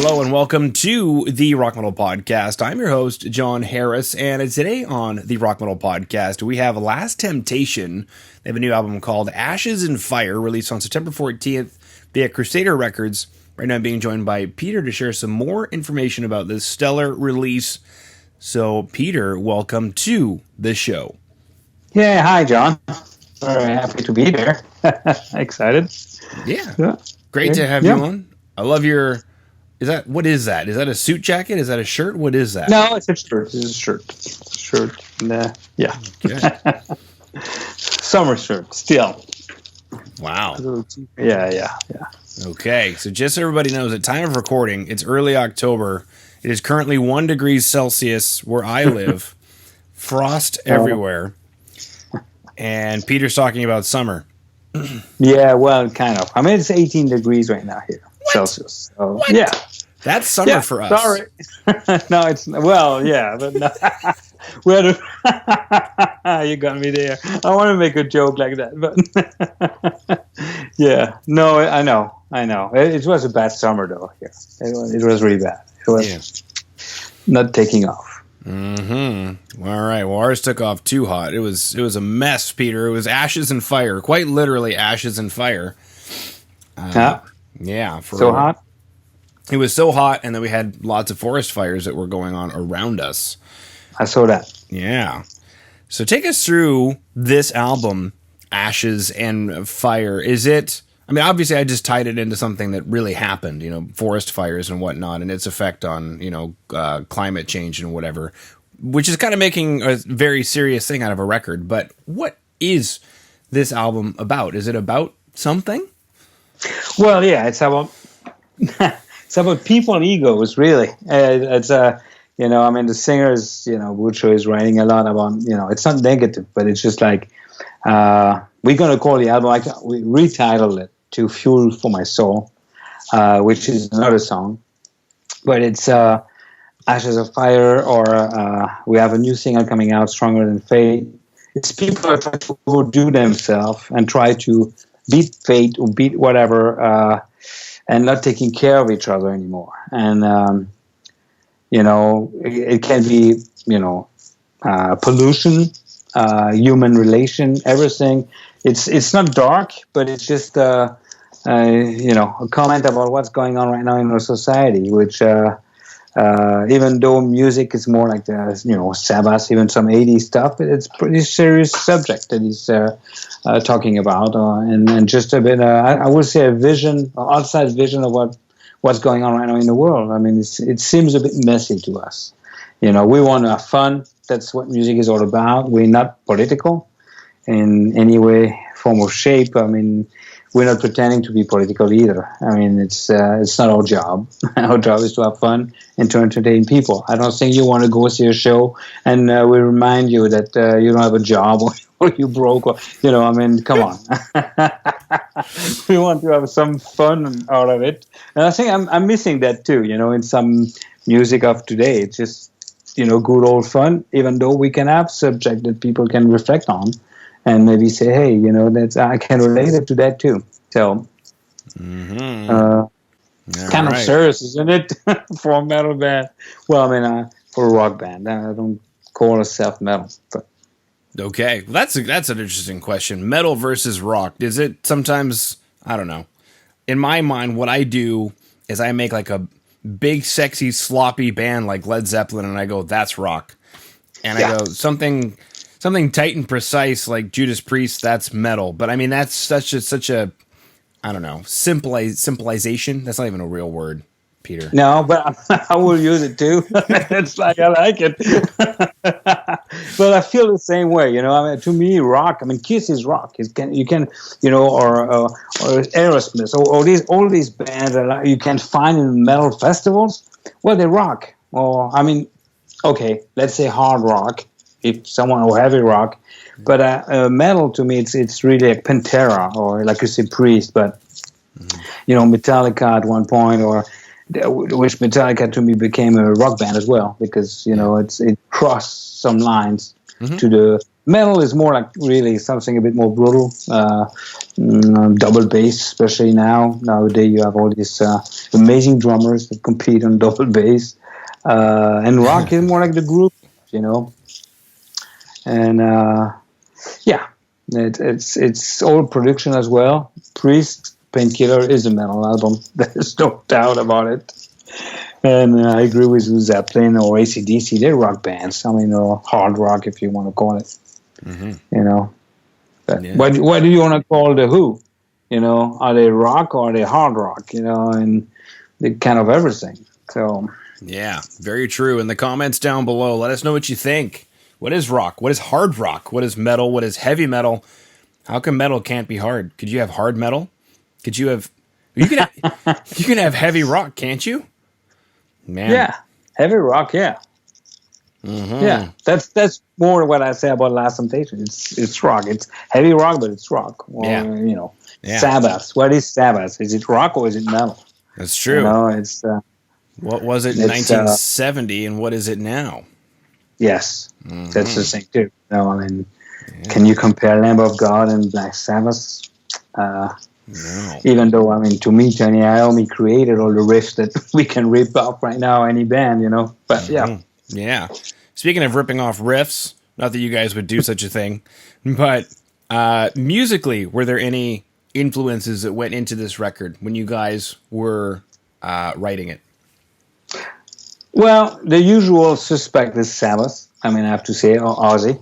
Hello and welcome to the Rock Metal Podcast. I'm your host, John Harris, and today on the Rock Metal Podcast, we have Last Temptation. They have a new album called Ashes and Fire, released on September 14th via Crusader Records. Right now I'm being joined by Peter to share some more information about this stellar release. So, Peter, welcome to the show. Yeah, hi, John. Very happy to be there. Excited. Yeah. Great to have you on. I love your... What is that? Is that a suit jacket? Is that a shirt? What is that? No, it's a shirt. It's a shirt. Yeah. Okay. Summer shirt, still. Wow. Yeah. Okay, so just so everybody knows, at time of recording, it's early October. It is currently 1 degree Celsius where I live. Frost everywhere. And Peter's talking about summer. Yeah, well, kind of. I mean, it's 18 degrees right now here. What? Celsius. So, What? Yeah. That's summer for us. Sorry. No, it's... Well, yeah, but no. You got me there. I want to make a joke like that, but... Yeah. No, I know. It was a bad summer, though, here. It was really bad. It was not taking off. Mm-hmm. All right. Well, ours took off too hot. It was a mess, Peter. It was ashes and fire. Quite literally ashes and fire. Yeah. So hot? It was so hot, and then we had lots of forest fires that were going on around us. I saw that. Yeah. So take us through this album, Ashes and Fire. Is it... I mean, obviously, I just tied it into something that really happened, forest fires and whatnot, and its effect on, climate change and whatever, which is kind of making a very serious thing out of a record. But what is this album about? Is it about something? Well, yeah, it's about people and egos, really. It's I mean, the singer is, Bucho is writing a lot about, it's not negative, but it's just like, we're going to call the album, we retitled it to Fuel for My Soul, which is another song, but it's Ashes of Fire, or we have a new single coming out, Stronger Than Fate. It's people that try to overdo themselves and try to beat fate or beat whatever, and not taking care of each other anymore. And, it can be, pollution, human relation, everything. It's not dark, but it's just, a comment about what's going on right now in our society, which, even though music is more like Sabbath, even some 80s stuff, it's a pretty serious subject that he's talking about, and just a bit, I would say, a vision, an outside vision of what's going on right now in the world. I mean, it seems a bit messy to us. We want to have fun. That's what music is all about. We're not political in any way, form, or shape. I mean, we're not pretending to be political either. I mean, it's not our job. Our job is to have fun and to entertain people. I don't think you want to go see a show and we remind you that you don't have a job or you broke. Or, I mean, come on. We want to have some fun out of it. And I think I'm missing that too, in some music of today. It's just, good old fun, even though we can have subject that people can reflect on. And maybe say, hey, that's I can relate to that too. So, kind of serious, isn't it, for a metal band? Well, I mean, for a rock band, I don't call myself metal. But okay, well, that's an interesting question. Metal versus rock. Is it sometimes? I don't know. In my mind, what I do is I make like a big, sexy, sloppy band like Led Zeppelin, and I go, that's rock. And I go something tight and precise like Judas Priest, that's metal. But I mean, that's such a I don't know, simplification. That's not even a real word, Peter. No, but I will use it too. It's like, I like it. But I feel the same way, I mean, to me, rock, I mean, Kiss is rock. You can, or Aerosmith, or all these bands that you can find in metal festivals. Well, they rock. Or, I mean, okay, let's say hard rock. If someone or heavy rock, but metal to me it's really like Pantera or like you say Priest, but Metallica at one point, or which Metallica to me became a rock band as well because it crossed some lines to Metal is more like really something a bit more brutal. Double bass, especially now. Nowadays, you have all these amazing drummers that compete on double bass. And rock is more like the group, you know. And yeah, it's all production as well. Priest, Painkiller is a metal album. There's no doubt about it. And I agree with Zeppelin or AC/DC. They're rock bands. I mean, or hard rock, if you want to call it. Mm-hmm. You know, yeah. What do you want to call the Who? You know, are they rock or are they hard rock? You know, and the kind of everything. So yeah, very true. In the comments down below, let us know what you think. What is rock? What is hard rock? What is metal? What is heavy metal? How come metal can't be hard? Could you have hard metal? Could you have? You can have heavy rock, can't you? Man. Yeah, heavy rock. Yeah, yeah. That's more what I say about Last Temptation. It's rock. It's heavy rock, but it's rock. Or, you know, Sabbath. What is Sabbath? Is it rock or is it metal? That's true. You know, it's. What was it in 1970, and what is it now? Yes, that's the thing too. No, I mean, can you compare Lamb of God and Black Sabbath? No. Even though, I mean, to me, Tony Iommi created all the riffs that we can rip off right now, any band, you know. But yeah. Yeah. Speaking of ripping off riffs, not that you guys would do such a thing, but musically, were there any influences that went into this record when you guys were writing it? Well, the usual suspect is Sabbath. I mean, I have to say, or Ozzy.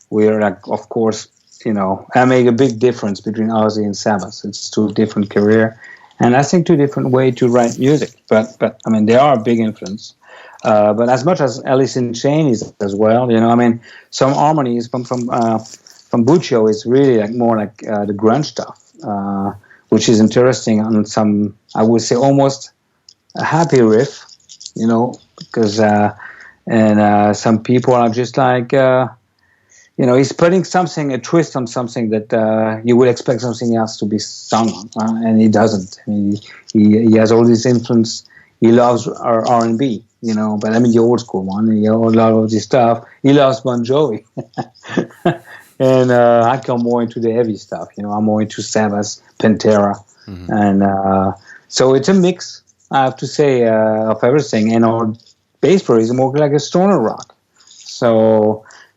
We're like, of course, you know, I make a big difference between Ozzy and Sabbath. It's two different careers, and I think two different ways to write music. But I mean, they are a big influence. But as much as Alice in Chains is as well, you know, I mean, some harmonies from Buccio is really like more like the grunge stuff, which is interesting on some, I would say, almost a happy riff, you know, because some people are just like. You know, he's putting a twist on something that you would expect something else to be sung on, and he doesn't. I mean, he has all this influence. He loves R&B, you know, but I mean the old school one. He loves all this stuff. He loves Bon Jovi, and I come more into the heavy stuff. You know, I'm more into Sabbath, Pantera, and so it's a mix. I have to say of everything. And our bass player is more like a stoner rock.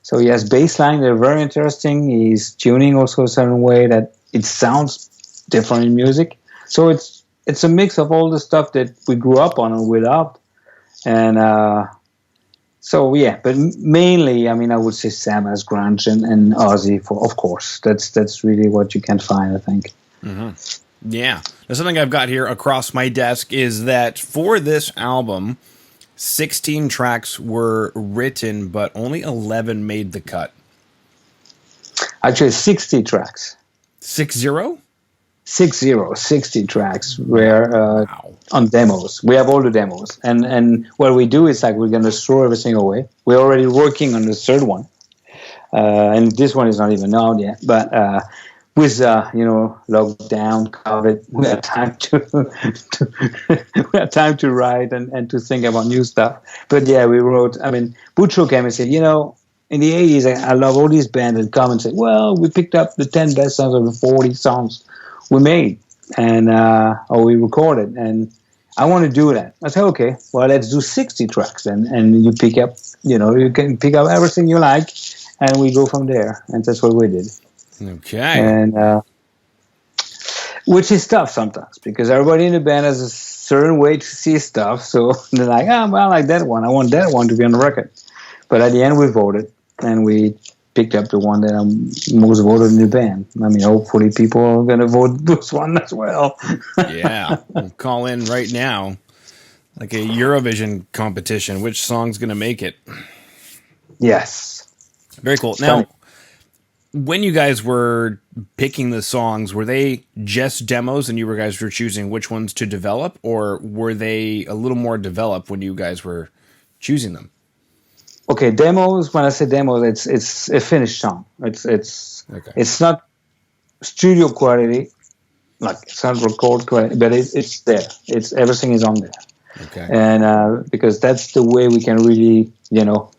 So he has bass line, they're very interesting. He's tuning also a certain way that it sounds different in music. So it's a mix of all the stuff that we grew up on and we loved. And so yeah, but mainly, I mean, I would say Sabbath, grunge, and Ozzy, of course. That's really what you can find, I think. Mm-hmm. Yeah. Now, something I've got here across my desk is that for this album, 16 tracks were written, but only 11 made the cut. Actually, 60 tracks. 60? 60 tracks were on demos. We have all the demos. And what we do is like we're going to throw everything away. We're already working on the third one. And this one is not even out yet. But with you know, lockdown, COVID, we had time to write and to think about new stuff. But yeah, we wrote. I mean, Buccio came and said, you know, in the 80s, I love all these bands that come and say, well, we picked up the 10 best songs of the 40 songs we made and or we recorded, and I want to do that. I said, okay, well, let's do 60 tracks then, and you pick up, you know, you can pick up everything you like, and we go from there, and that's what we did. Okay. And which is tough sometimes because everybody in the band has a certain way to see stuff. So they're like, well, I like that one. I want that one to be on the record. But at the end, we voted and we picked up the one that I'm most voted in the band. I mean, hopefully people are going to vote this one as well. Yeah. We'll call in right now, like a Eurovision competition. Which song's going to make it? Yes. Very cool. Now, when you guys were picking the songs, were they just demos and you guys were choosing which ones to develop, or were they a little more developed when you guys were choosing them? Okay, demos. When I say demos, it's a finished song. It's not studio quality, like it's not record quality, but it's there. Everything is on there. Okay. And because that's the way we can really, you know,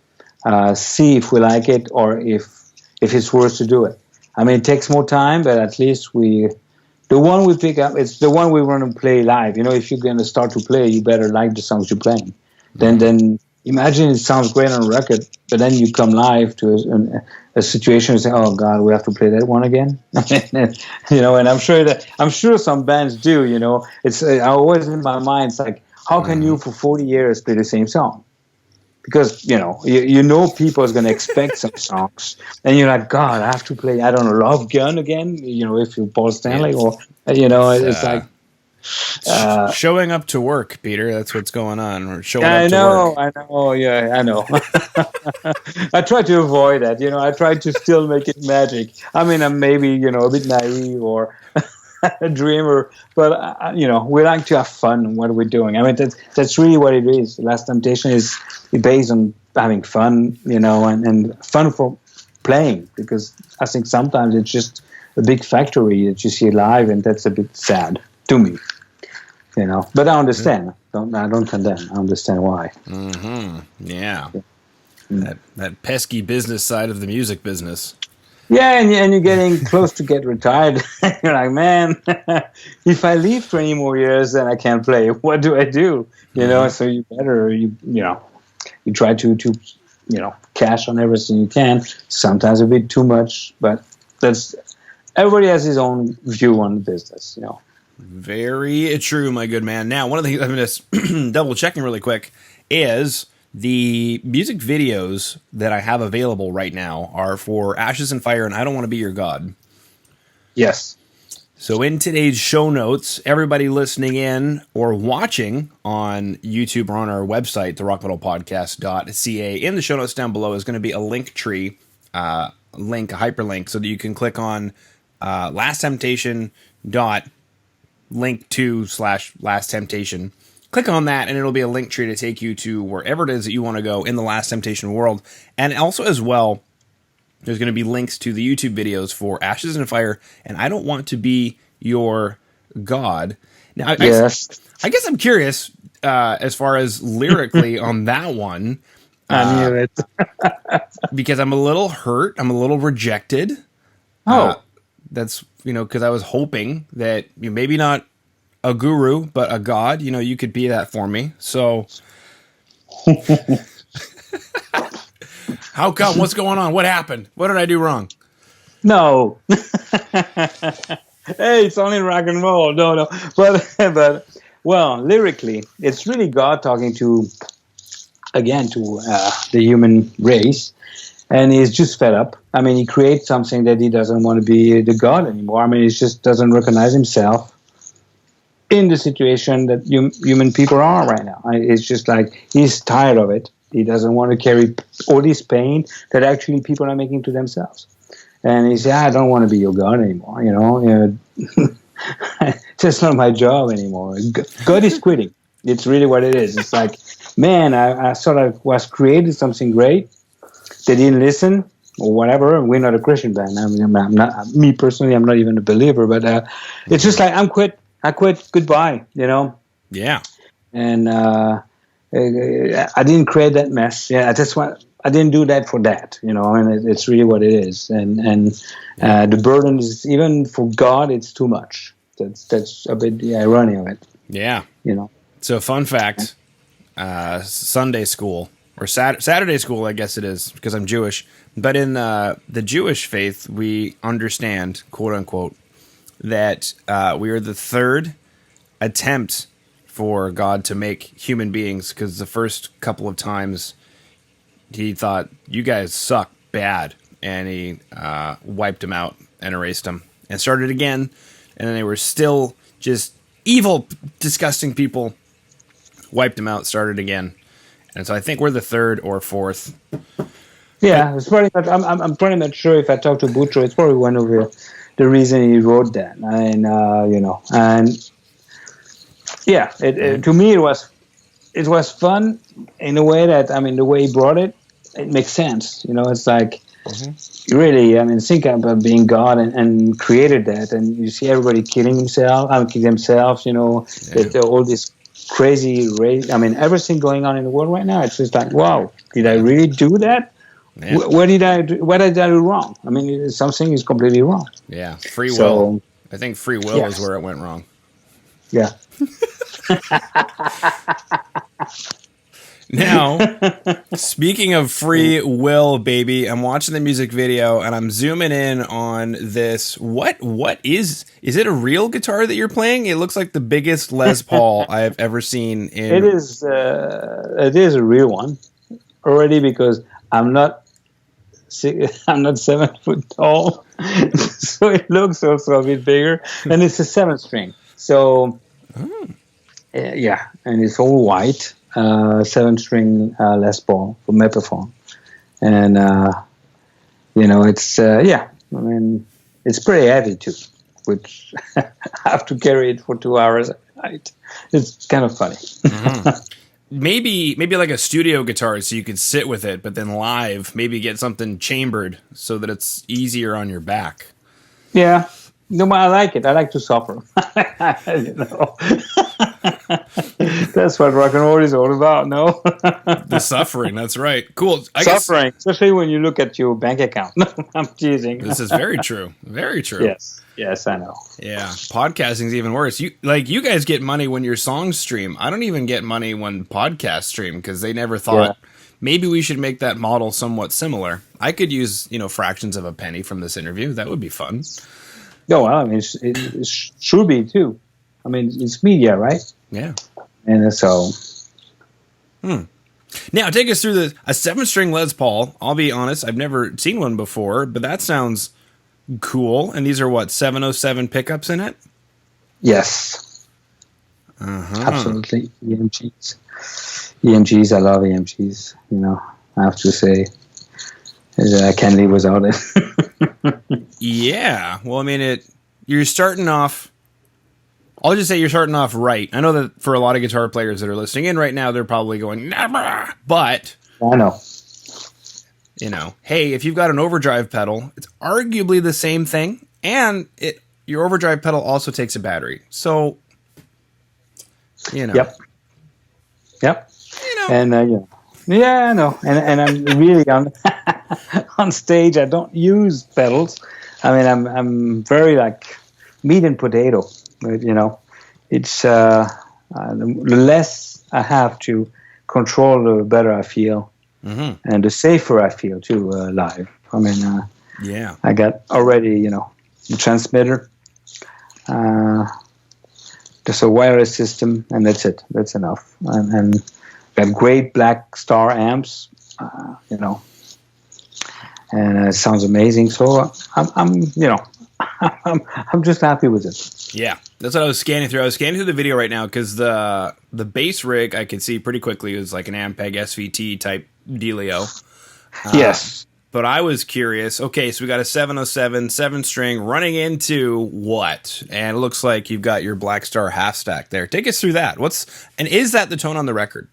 see if we like it or if it's worth to do it. I mean, it takes more time, but at least the one we pick up, it's the one we want to play live. If you're going to start to play, you better like the songs you're playing. Then imagine it sounds great on a record, but then you come live to a situation and say, "Oh God, we have to play that one again." And I'm sure some bands do. It's always in my mind. It's like, how can you for 40 years play the same song? Because people are going to expect some songs, and you're like, God, I have to play, I don't know, Love Gun again. If you're Paul Stanley, or it's like showing up to work, Peter. That's what's going on. Or showing up to work. I know. Yeah, I know. I try to avoid that. I try to still make it magic. I mean, I'm maybe a bit naive or a dreamer, but we like to have fun in what we're doing. I mean, that's really what it is. Last Temptation is based on having fun, and fun for playing, because I think sometimes it's just a big factory that you see live, and that's a bit sad to me, But I understand. I don't condemn. I understand why. Mm-hmm. Yeah. That pesky business side of the music business. Yeah, and you're getting close to get retired. You're like, man, if I leave 20 more years, then I can't play. What do I do? So you better, you try to cash on everything you can. Sometimes a bit too much, but everybody has his own view on the business. Very true, my good man. Now, one of the things I'm just double checking really quick is the music videos that I have available right now are for Ashes and Fire and I Don't Want to Be Your God. Yes. So in today's show notes, everybody listening in or watching on YouTube or on our website, therockmetalpodcast.ca, in the show notes down below is going to be a link tree, a hyperlink, so that you can click on lasttemptation.link2/lasttemptation. Click on that, and it'll be a link tree to take you to wherever it is that you want to go in the Last Temptation world. And also, as well, there's going to be links to the YouTube videos for Ashes and Fire and I Don't Want to Be Your God. Now, I guess I'm curious as far as lyrically on that one. I knew it. Because I'm a little hurt. I'm a little rejected. That's, because I was hoping that maybe not a guru, but a god, you could be that for me. So how come? What's going on? What happened? What did I do wrong? No. Hey, it's only rock and roll. No. But well, lyrically, it's really God talking to the human race. And he's just fed up. I mean, he creates something that he doesn't want to be the God anymore. I mean, he just doesn't recognize himself in the situation that human people are right now. It's just like he's tired of it. He doesn't want to carry all this pain that actually people are making to themselves. And he said, I don't want to be your God anymore. It's not my job anymore. God is quitting. It's really what it is. It's like, man, I sort of was created something great. They didn't listen or whatever. We're not a Christian band. I mean, I'm not, me personally, I'm not even a believer, but it's just like, I quit. Goodbye, Yeah. And I didn't create that mess. Yeah, I didn't do that for that, and it's really what it is. And the burden is, even for God, it's too much. That's a bit the irony of it. Yeah. So fun fact, Sunday school, or Saturday school, I guess it is, because I'm Jewish. But in the Jewish faith, we understand, quote unquote, that we are the third attempt for God to make human beings, because the first couple of times he thought, you guys suck bad, and he wiped them out and erased them and started again, and then they were still just evil, disgusting people, wiped them out, started again. And so I think we're the third or fourth. Yeah, it's probably not, I'm probably not sure if I talked to Butcher. It's probably one of the reason he wrote that. And, and yeah, to me it was fun in a way that, the way he brought it makes sense. It's like, really, think about being God and created that. And you see everybody killing themselves, all this crazy race. Everything going on in the world right now, it's just like, wow, did I really do that? Yeah. What did I do wrong? I mean, something is completely wrong. Yeah, free will. So, I think free will is where it went wrong. Yeah. Now, speaking of free will, baby, I'm watching the music video and I'm zooming in on this. What is it a real guitar that you're playing? It looks like the biggest Les Paul I have ever seen in. It is a real one already, because I'm not 7 foot tall, so it looks also a bit bigger, and it's a 7-string. So yeah, and it's all white. 7-string Les Paul from Epiphone, and it's I mean, it's pretty heavy too, which I have to carry it for 2 hours at night. It's kind of funny. Maybe like a studio guitar, so you could sit with it, but then live, maybe get something chambered so that it's easier on your back. Yeah. No, but I like it. I like to suffer. That's what rock and roll is all about, no? The suffering, that's right. Cool. Suffering, especially when you look at your bank account. I'm teasing. This is very true. Very true. Yes, I know. Yeah, podcasting's even worse. You guys get money when your songs stream. I don't even get money when podcasts stream, because they never thought maybe we should make that model somewhat similar. I could use, fractions of a penny from this interview. That would be fun. No, well, I mean, it should be too. I mean, it's media, right? Yeah. And so. Now, take us through a 7-string Les Paul. I'll be honest, I've never seen one before, but that sounds cool. And these are what, 707 pickups in it? Yes. Uh-huh. Absolutely. EMGs. I love EMGs. I have to say, I can't live without it. Yeah. Well, I mean, you're starting off. I'll just say you're starting off right. I know that for a lot of guitar players that are listening in right now, they're probably going, nah, but I know. Hey, if you've got an overdrive pedal, it's arguably the same thing, and your overdrive pedal also takes a battery. So, Yep. And yeah, I know. And I'm really on stage. I don't use pedals. I mean, I'm very like meat and potato. But, it's the less I have to control, the better I feel, and the safer I feel too live. I mean, I got already the transmitter, just a wireless system, and that's it. That's enough. And got great Blackstar amps, and it sounds amazing. So I'm just happy with it. Yeah, that's what I was scanning through. I was scanning through the video right now because the bass rig I could see pretty quickly was like an Ampeg SVT type dealio. Yes. But I was curious. Okay, so we got a 707 7-string running into what? And it looks like you've got your Blackstar half stack there. Take us through that. Is that the tone on the record?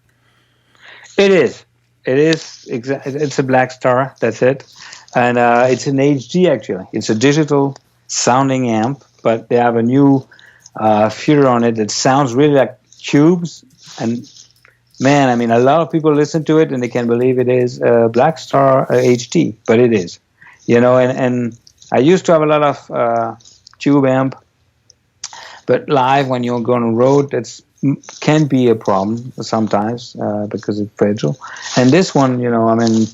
It is. It's a Blackstar. That's it. And it's an HD, actually. It's a digital sounding amp, but they have a new filter on it that sounds really like tubes. And man, I mean, a lot of people listen to it and they can't believe it is Blackstar HD, but it is. And I used to have a lot of tube amp, but live when you're going on the road, can be a problem sometimes because it's fragile. And this one, I mean,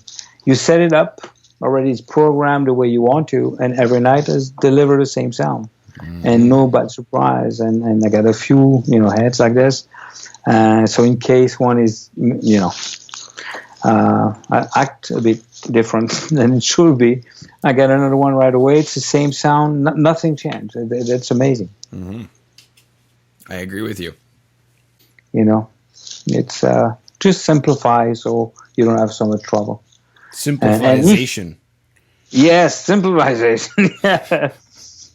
you set it up already, it's programmed the way you want to, and every night is deliver the same sound. And no bad surprise. And I got a few, heads like this. So in case one is, act a bit different than it should be, I got another one right away. It's the same sound. Nothing changed. That's amazing. Mm-hmm. I agree with you. It's just simplify so you don't have so much trouble. Simplification. Yes, simplification. Yes.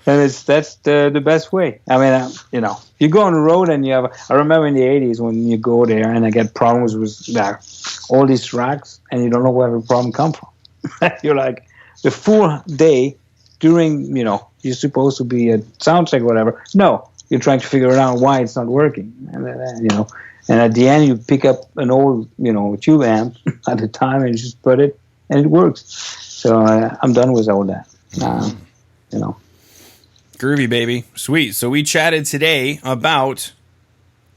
And that's the best way. I mean, you go on the road and you have. I remember in the '80s when you go there and I get problems with all these tracks and you don't know where the problem come from. You're like the full day during you're supposed to be a sound check or whatever. No, you're trying to figure out why it's not working, and And at the end, you pick up an old, tube amp at the time and just put it, and it works. So I'm done with all that. Groovy, baby. Sweet. So we chatted today about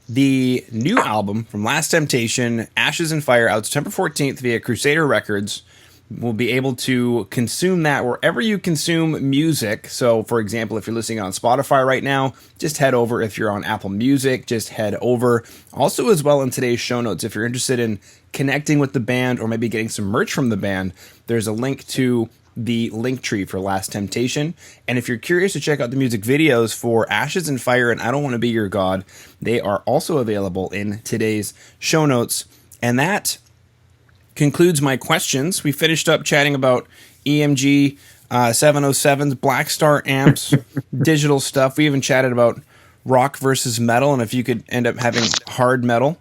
the new album from Last Temptation, Ashes and Fire, out September 14th via Crusader Records. We'll be able to consume that wherever you consume music. So, for example, if you're listening on Spotify right now, just head over. If you're on Apple Music, just head over. Also, as well, in today's show notes, if you're interested in connecting with the band or maybe getting some merch from the band, there's a link to the link tree for Last Temptation. And if you're curious to check out the music videos for Ashes and Fire and I Don't Want to Be Your God, they are also available in today's show notes. And that concludes my questions. We finished up chatting about EMG 707s, Blackstar amps, digital stuff. We even chatted about rock versus metal, and if you could end up having hard metal,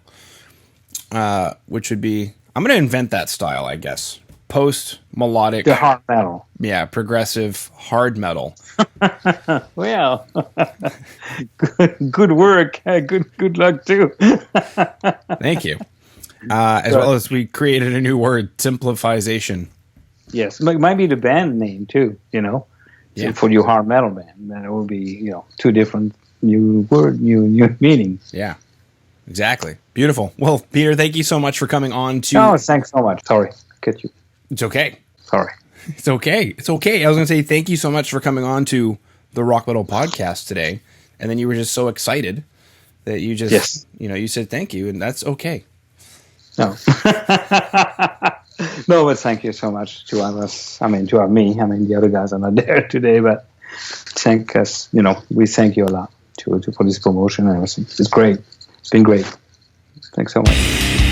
which would be, I'm going to invent that style, I guess. Post-melodic. The hard metal. Yeah, progressive hard metal. Well, good work. Good luck, too. Thank you. As well as we created a new word, simplification. Yes, it might be the band name too. So for your hard metal band, then it will be two different new meanings. Yeah, exactly. Beautiful. Well, Peter, thank you so much for coming on to. Oh, thanks so much. Sorry, catch you. It's okay. Sorry. It's okay. It's okay. I was going to say thank you so much for coming on to the Rock Metal Podcast today, and then you were just so excited that you just you said thank you, and that's okay. No. No, but thank you so much to have us. To have me. The other guys are not there today, but thank us. We thank you a lot for this promotion and everything. It's great. It's been great. Thanks so much.